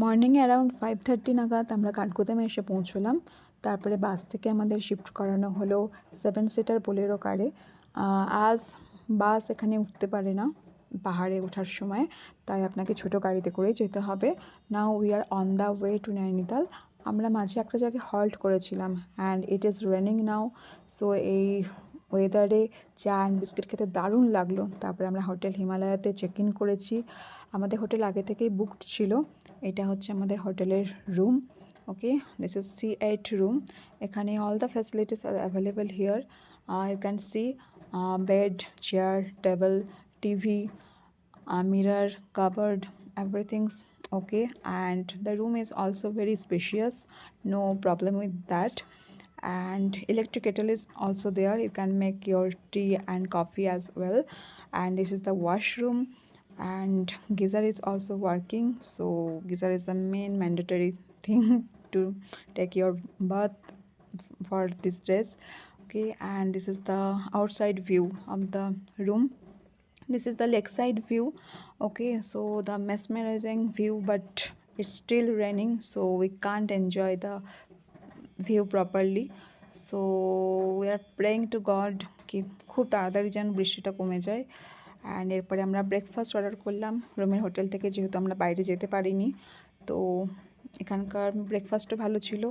মর্নিংয়ে around 5:30 নাগাদ আমরা কাঠগোদামে এসে পৌঁছলাম। তারপরে বাস থেকে আমাদের শিফট করানো হলো 7 সিটার বোলেরো কারে। আজ বাস এখানে উঠতে পারে না পাহাড়ে ওঠার সময়, তাই আপনাকে ছোটো গাড়িতে করেই যেতে হবে। Now we are on the way to Nainital. আমরা মাঝে একটা জায়গায় হল্ট করেছিলাম and it is raining now. So এই ওয়েদারে চা অ্যান্ড বিস্কিট খেতে দারুণ লাগলো। তারপরে আমরা হোটেল হিমালয়াতে চেক ইন করেছি। আমাদের হোটেল আগে থেকেই বুকড ছিল। এটা হচ্ছে আমাদের হোটেলের room. Okay, this is C8 room. এখানে all the facilities are available here. You can see bed, chair, table, TV, mirror, cupboard, everything's okay, and the room is also very spacious, no problem with that. And electric kettle is also there, you can make your tea and coffee as well. And this is the washroom, and geyser is also working. So geyser is the main mandatory thing to take your bath for this dress. Okay, and this is the outside view of the room. This is the lakeside view. Okay, so the mesmerizing view, but it's still raining, so we can't enjoy the view properly. So we are praying to God কি খুব তাড়াতাড়ি যেন বৃষ্টিটা কমে যায়। And এরপরে আমরা breakfast order করলাম রুমের হোটেল থেকে, যেহেতু আমরা বাইরে যেতে পারিনি। তো এখানকার ব্রেকফাস্টও ভালো ছিল।